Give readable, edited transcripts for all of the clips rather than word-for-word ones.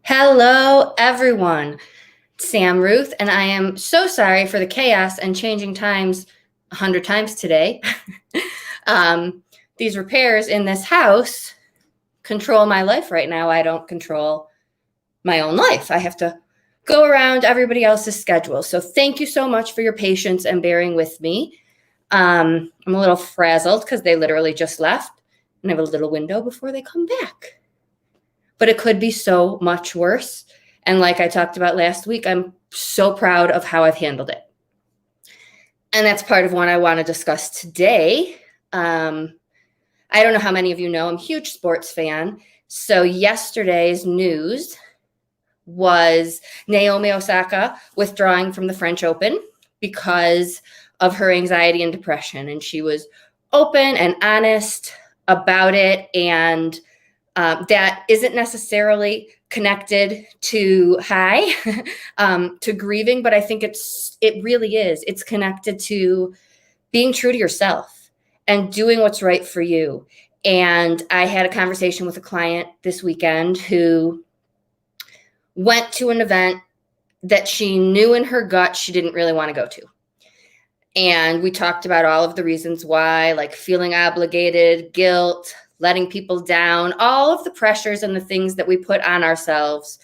Hello, everyone. Sam Ruth, and I am so sorry for the chaos and changing times 100 times today. These repairs in this house control my life right now. I don't control my own life. I have to go around everybody else's schedule. So thank you so much for your patience and bearing with me. I'm a little frazzled because they literally just left, and I have a little window before they come back. But it could be so much worse. And like I talked about last week, I'm so proud of how I've handled it. And that's part of what I want to discuss today. I don't know how many of you know, I'm a huge sports fan. So yesterday's news was Naomi Osaka withdrawing from the French Open because of her anxiety and depression. And she was open and honest about it. And that isn't necessarily connected to to grieving, but I think it really is. It's connected to being true to yourself and doing what's right for you. And I had a conversation with a client this weekend who went to an event that she knew in her gut she didn't really want to go to. And we talked about all of the reasons why, like feeling obligated, guilt, letting people down, all of the pressures and the things that we put on ourselves.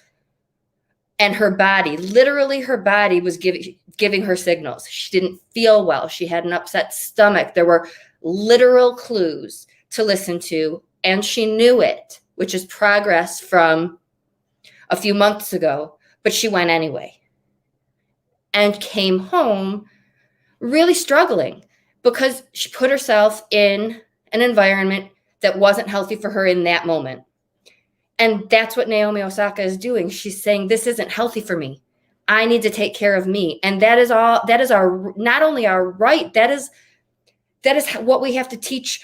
And her body, literally her body was giving her signals. She didn't feel well. She had an upset stomach. There were literal clues to listen to, and she knew it, which is progress from a few months ago, but she went anyway and came home really struggling because she put herself in an environment that wasn't healthy for her in that moment. And that's what Naomi Osaka is doing. She's saying, this isn't healthy for me. I need to take care of me. And that is our, not only our right, that is what we have to teach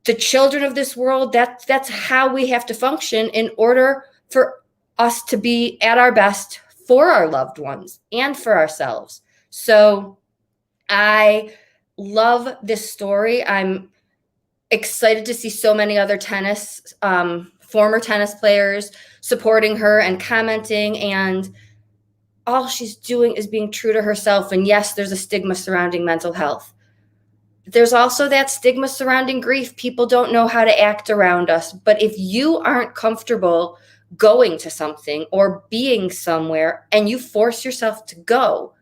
the children of this world. That's how we have to function in order for us to be at our best for our loved ones and for ourselves. So I love this story. I'm excited to see so many other former tennis players supporting her and commenting, and all she's doing is being true to herself. And yes, there's a stigma surrounding mental health. There's also that stigma surrounding grief. People don't know how to act around us. But if you aren't comfortable going to something or being somewhere and you force yourself to go,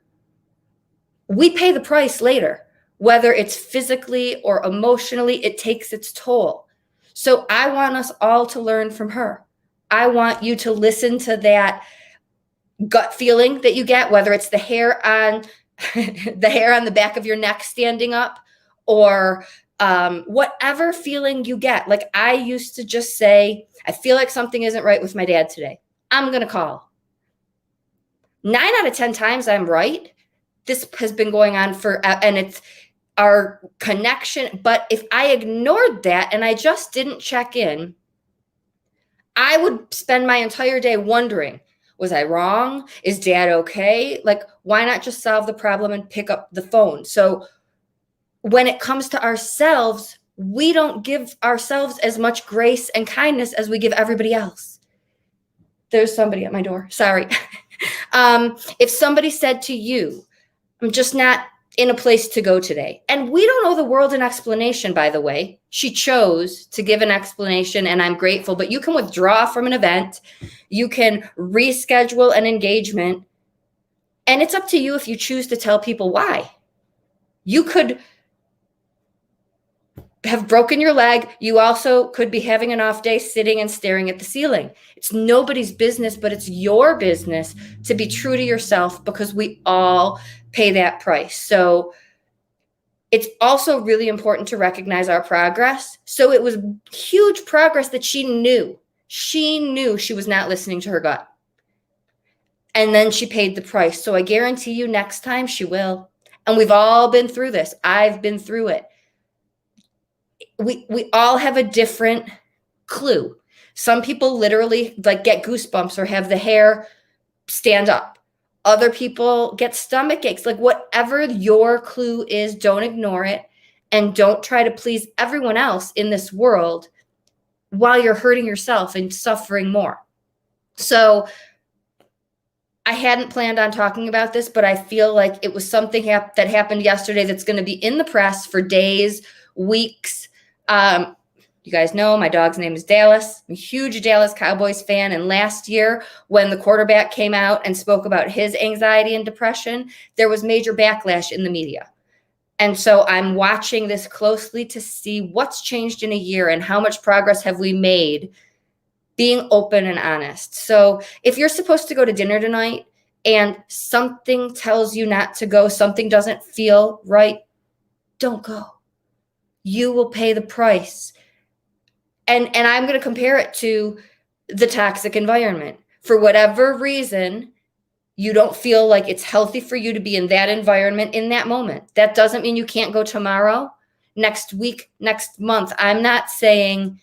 we pay the price later. Whether it's physically or emotionally, it takes its toll. So I want us all to learn from her. I want you to listen to that gut feeling that you get, whether it's the hair on the back of your neck standing up, or whatever feeling you get. Like I used to just say, I feel like something isn't right with my dad today. I'm going to call. 9 out of 10 times I'm right. This has been going on and it's our connection. But if I ignored that and I just didn't check in, I would spend my entire day wondering, was I wrong? Is dad okay? Like, why not just solve the problem and pick up the phone? So when it comes to ourselves, we don't give ourselves as much grace and kindness as we give everybody else. There's somebody at my door. Sorry. If somebody said to you, I'm just not in a place to go today. And we don't owe the world an explanation, by the way. She chose to give an explanation, and I'm grateful. But you can withdraw from an event. You can reschedule an engagement. And it's up to you if you choose to tell people why. You could have broken your leg. You also could be having an off day sitting and staring at the ceiling. It's nobody's business, but it's your business to be true to yourself, because we all pay that price. So it's also really important to recognize our progress. So it was huge progress that she knew she was not listening to her gut. And then she paid the price. So I guarantee you next time she will. And we've all been through this. I've been through it. We all have a different clue. Some people literally like get goosebumps or have the hair stand up. Other people get stomach aches. Like whatever your clue is, don't ignore it, and don't try to please everyone else in this world. while you're hurting yourself and suffering more. So I hadn't planned on talking about this, but I feel like it was something that happened yesterday that's going to be in the press for days, weeks. You guys know my dog's name is Dallas. I'm a huge Dallas Cowboys fan. And last year, when the quarterback came out and spoke about his anxiety and depression, there was major backlash in the media. And so I'm watching this closely to see what's changed in a year and how much progress have we made being open and honest. So if you're supposed to go to dinner tonight and something tells you not to go, something doesn't feel right, don't go. You will pay the price. And I'm going to compare it to the toxic environment. For whatever reason, you don't feel like it's healthy for you to be in that environment in that moment. That doesn't mean you can't go tomorrow, next week, next month. I'm not saying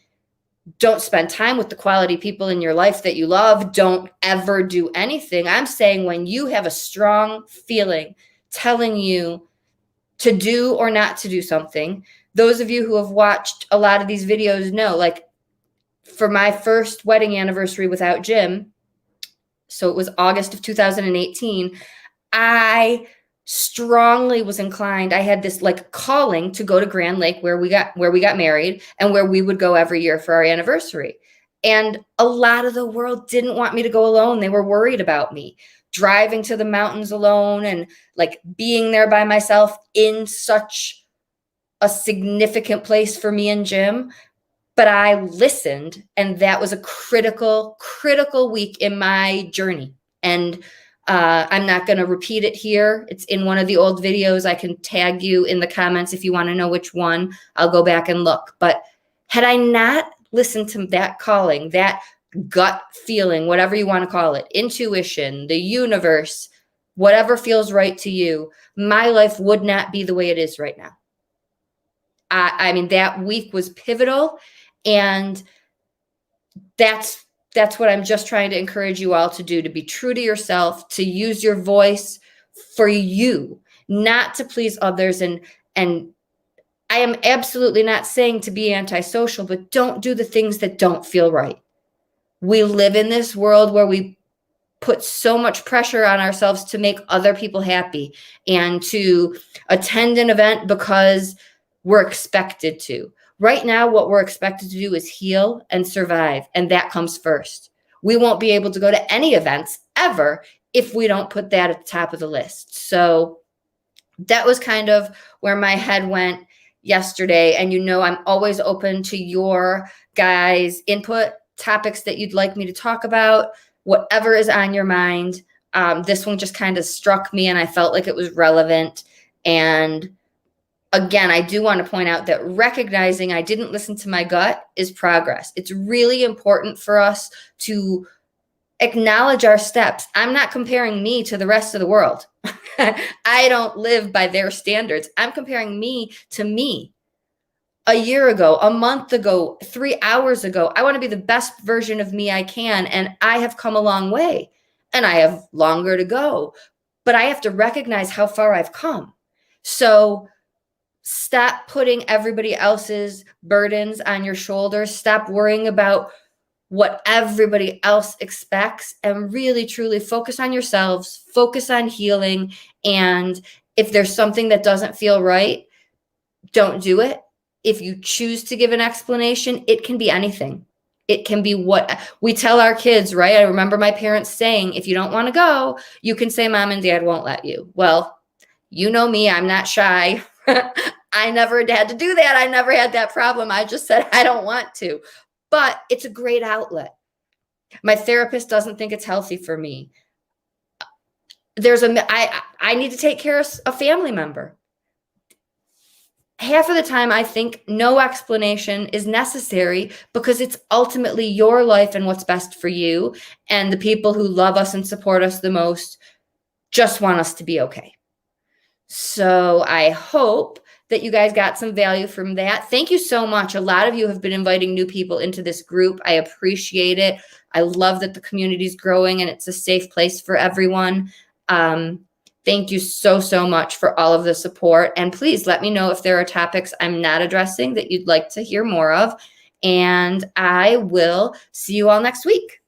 don't spend time with the quality people in your life that you love. Don't ever do anything. I'm saying when you have a strong feeling telling you to do or not to do something, those of you who have watched a lot of these videos know, like for my first wedding anniversary without Jim, so it was August of 2018, I strongly was inclined. I had this like calling to go to Grand Lake where we got married and where we would go every year for our anniversary. And a lot of the world didn't want me to go alone. They were worried about me driving to the mountains alone and like being there by myself in such a significant place for me and Jim. But I listened, and that was a critical week in my journey. And I'm not going to repeat it here. It's in one of the old videos. I can tag you in the comments if you want to know which one. I'll go back and look. But had I not listened to that calling, that gut feeling, whatever you want to call it, intuition, the universe, whatever feels right to you, my life would not be the way it is right now. I mean, that week was pivotal. And that's what I'm just trying to encourage you all to do, to be true to yourself, to use your voice for you, not to please others. And I am absolutely not saying to be antisocial, but don't do the things that don't feel right. We live in this world where we put so much pressure on ourselves to make other people happy and to attend an event because we're expected to. Right now, what we're expected to do is heal and survive, and that comes first. We won't be able to go to any events ever if we don't put that at the top of the list. So that was kind of where my head went yesterday. And I'm always open to your guys' input, topics that you'd like me to talk about, whatever is on your mind. This one just kind of struck me, and I felt like it was relevant. And again, I do want to point out that recognizing I didn't listen to my gut is progress. It's really important for us to acknowledge our steps. I'm not comparing me to the rest of the world. I don't live by their standards. I'm comparing me to me. A year ago, a month ago, 3 hours ago, I want to be the best version of me I can. And I have come a long way, and I have longer to go, but I have to recognize how far I've come. So stop putting everybody else's burdens on your shoulders. Stop worrying about what everybody else expects, and really, truly focus on yourselves, focus on healing. And if there's something that doesn't feel right, don't do it. If you choose to give an explanation, it can be anything. It can be what we tell our kids, right? I remember my parents saying, if you don't want to go, you can say mom and dad won't let you. Well, you know me, I'm not shy. I never had to do that. I never had that problem. I just said, I don't want to, but it's a great outlet. My therapist doesn't think it's healthy for me. I need to take care of a family member. Half of the time, I think no explanation is necessary because it's ultimately your life and what's best for you. And the people who love us and support us the most just want us to be okay. So I hope that you guys got some value from that. Thank you so much. A lot of you have been inviting new people into this group. I appreciate it. I love that the community is growing and it's a safe place for everyone. Thank you so, so much for all of the support. And please let me know if there are topics I'm not addressing that you'd like to hear more of. And I will see you all next week.